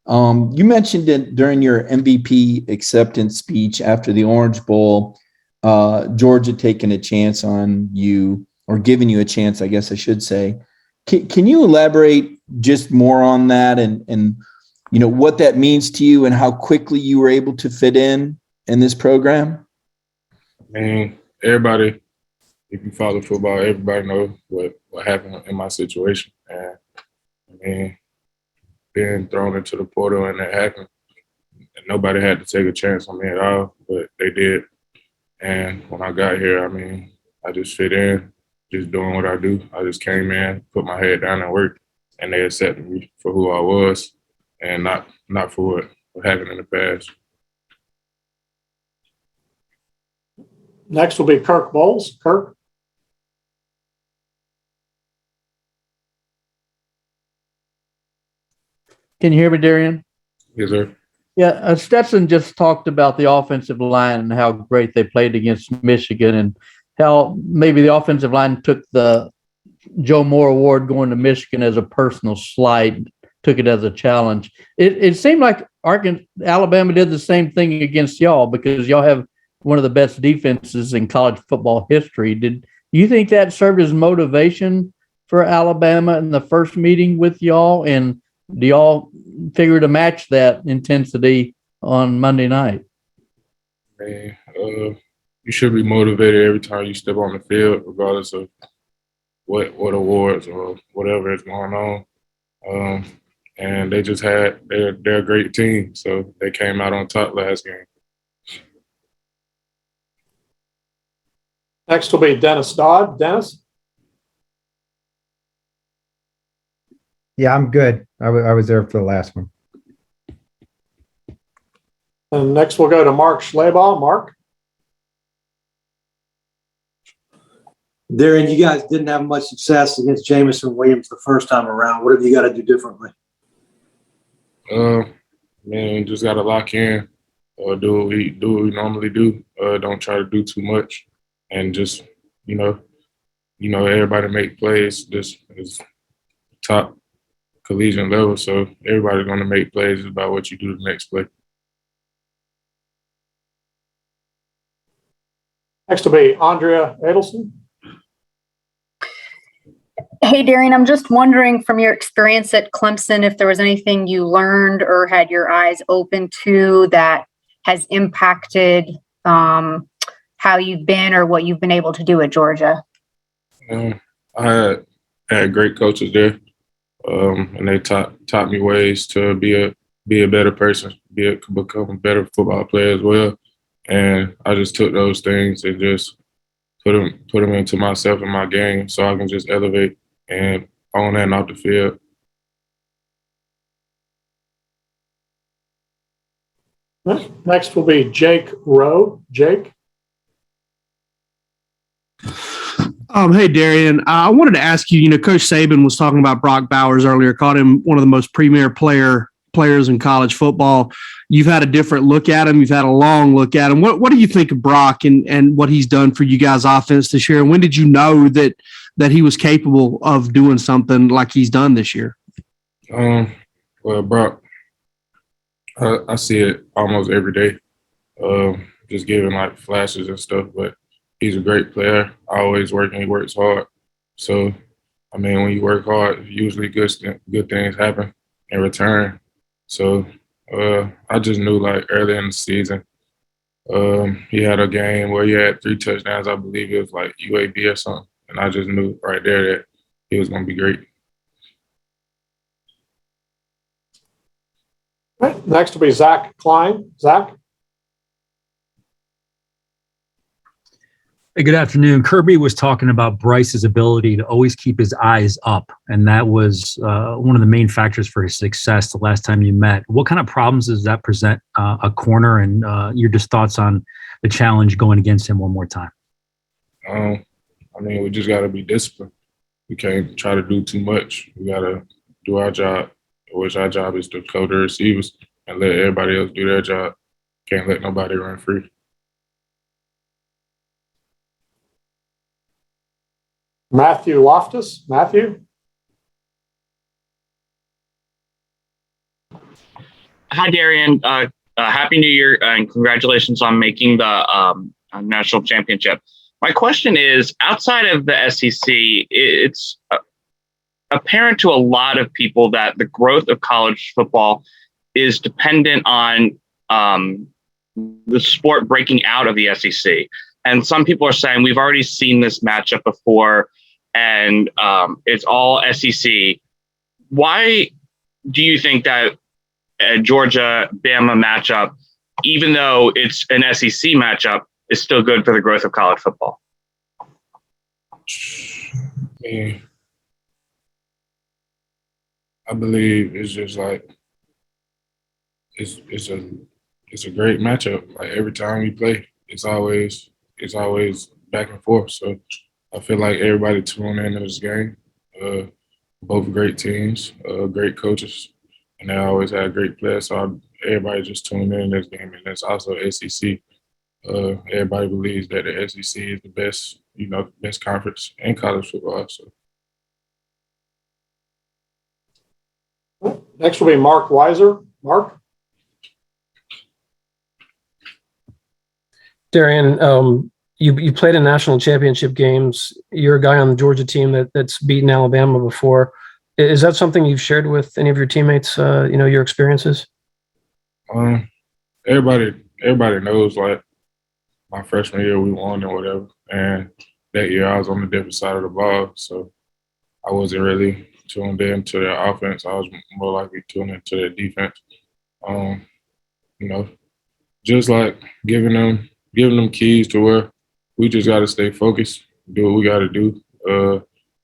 You mentioned it during your MVP acceptance speech after the Orange Bowl, Georgia taking a chance on you, or giving you a chance, I guess I should say. Can you elaborate just more on that and what that means to you and how quickly you were able to fit in this program? I mean, everybody, if you follow football, everybody knows what happened in my situation. And I mean, being thrown into the portal and that happened, and nobody had to take a chance on me at all, but they did. And when I got here, I mean, I just fit in, just doing what I do. I just came in, put my head down and worked, and they accepted me for who I was and not for what happened in the past. Next will be Kirk Bowles. Kirk. Can you hear me, Derion? Yes, sir. Yeah, Stetson just talked about the offensive line and how great they played against Michigan and how maybe the offensive line took the Joe Moore Award going to Michigan as a personal slight, took it as a challenge. It seemed like Alabama did the same thing against y'all because y'all have one of the best defenses in college football history. Did you think that served as motivation for Alabama in the first meeting with y'all? And do y'all figure to match that intensity on Monday night? Man, you should be motivated every time you step on the field, regardless of what awards or whatever is going on. And they just they're a great team, so they came out on top last game. Next will be Dennis Dodd. Dennis? Yeah, I'm good. I was there for the last one. And next we'll go to Mark Schleybaugh. Mark? Derion, you guys didn't have much success against Jamison Williams the first time around. What have you got to do differently? Man, just got to lock in, do what we normally do. Don't try to do too much, and just everybody make plays. This is top collegiate level, so everybody's going to make plays. It's about what you do the next play. Next will be Andrea Adelson. Hey, Derion, I'm just wondering from your experience at Clemson if there was anything you learned or had your eyes open to that has impacted how you've been or what you've been able to do at Georgia. I had great coaches there, and they taught me ways to be a better person, become a better football player as well. And I just took those things and just put them into myself and my game so I can just elevate and on and off the field. Next will be Jake Rowe. Jake? Hey, Derion. I wanted to ask you, Coach Saban was talking about Brock Bowers earlier, called him one of the most premier players in college football. You've had a different look at him. You've had a long look at him. What do you think of Brock and what he's done for you guys' offense this year? And when did you know that he was capable of doing something like he's done this year? Well, Brock, I see it almost every day, just giving like flashes and stuff, but he's a great player, always working, he works hard. So, I mean, when you work hard, usually good things happen in return. So I just knew like early in the season, he had a game where he had 3 touchdowns. I believe it was like UAB or something. And I just knew right there that he was going to be great. Right. Next will be Zach Klein. Zach? Hey, good afternoon. Kirby was talking about Bryce's ability to always keep his eyes up, and that was one of the main factors for his success the last time you met. What kind of problems does that present a corner, and your just thoughts on the challenge going against him one more time? I mean, we just got to be disciplined. We can't try to do too much. We got to do our job, which our job is to cover the receivers and let everybody else do their job. Can't let nobody run free. Matthew Loftus. Matthew? Hi, Derion. Happy New Year and congratulations on making the national championship. My question is, outside of the SEC, it's apparent to a lot of people that the growth of college football is dependent on the sport breaking out of the SEC. And some people are saying we've already seen this matchup before and it's all SEC. Why do you think that a Georgia-Bama matchup, even though it's an SEC matchup, is still good for the growth of college football? I believe it's just like it's a great matchup. Like every time we play, it's always back and forth. So I feel like everybody tuning into this game. Both great teams, great coaches, and they always have great players. So everybody just tuning in this game, and it's also SEC. Everybody believes that the SEC is the best, best conference in college football. So. Next will be Mark Weiser. Mark? Derion, you played in national championship games. You're a guy on the Georgia team that's beaten Alabama before. Is that something you've shared with any of your teammates, your experiences? Everybody knows, like, my freshman year we won and whatever. And that year I was on the different side of the ball, so I wasn't really tuned into their offense. I was more likely tuned into their defense. Just like giving them keys to where we just got to stay focused, do what we got to do.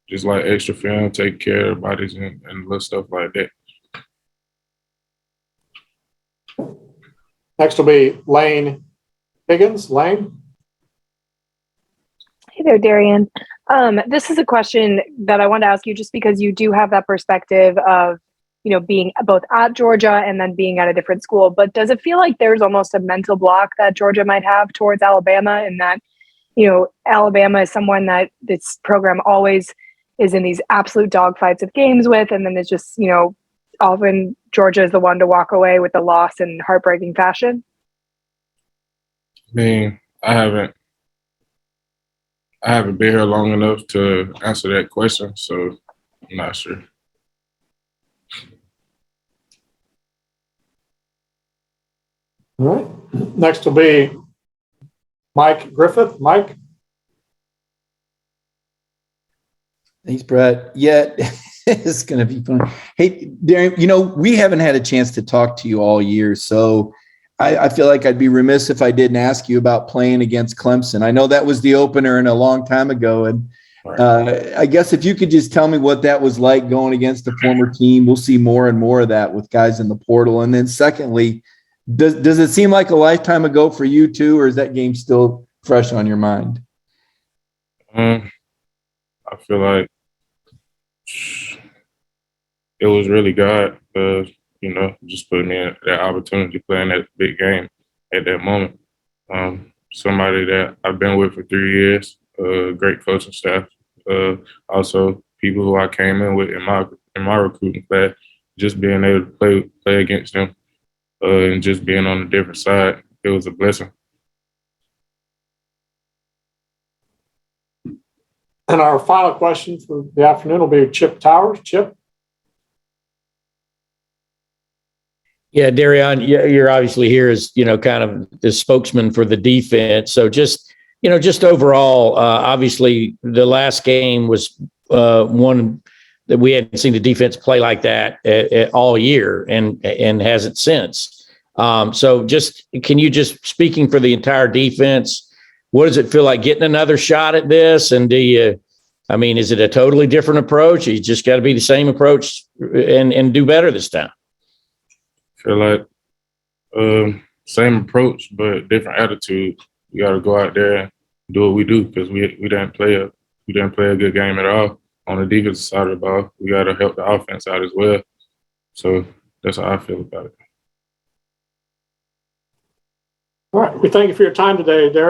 Just like extra film, take care of bodies and little stuff like that. Next will be Lane Higgins. Lane? Hey there, Derion. This is a question that I wanted to ask you just because you do have that perspective of, being both at Georgia and then being at a different school. But does it feel like there's almost a mental block that Georgia might have towards Alabama, and that, Alabama is someone that this program always is in these absolute dogfights of games with, and then it's just, often Georgia is the one to walk away with the loss in heartbreaking fashion? I mean, I haven't been here long enough to answer that question, so I'm not sure. All right. Next will be Mike Griffith. Mike? Thanks, Brett. Yeah, it's going to be fun. Hey, Derion, we haven't had a chance to talk to you all year, so I feel like I'd be remiss if I didn't ask you about playing against Clemson. I know that was the opener and a long time ago, and I guess if you could just tell me what that was like going against a former team. We'll see more and more of that with guys in the portal. And then secondly, does it seem like a lifetime ago for you too, or is that game still fresh on your mind? I feel like it was really God, just putting me in that opportunity playing that big game at that moment. Somebody that I've been with for 3 years, great coaching staff, also people who I came in with in my recruiting class, just being able to play against them and just being on a different side, it was a blessing. And our final question for the afternoon will be Chip Towers. Chip? Yeah, Derion, you're obviously here as, kind of the spokesman for the defense. So just overall, obviously the last game was one that we hadn't seen the defense play like that all year and hasn't since. So can you speaking for the entire defense, what does it feel like getting another shot at this? And is it a totally different approach? You just got to be the same approach and do better this time? I feel like same approach, but different attitude. We got to go out there and do what we do because we didn't play a good game at all on the defensive side of the ball. We got to help the offense out as well. So that's how I feel about it. All right. We thank you for your time today, Darren.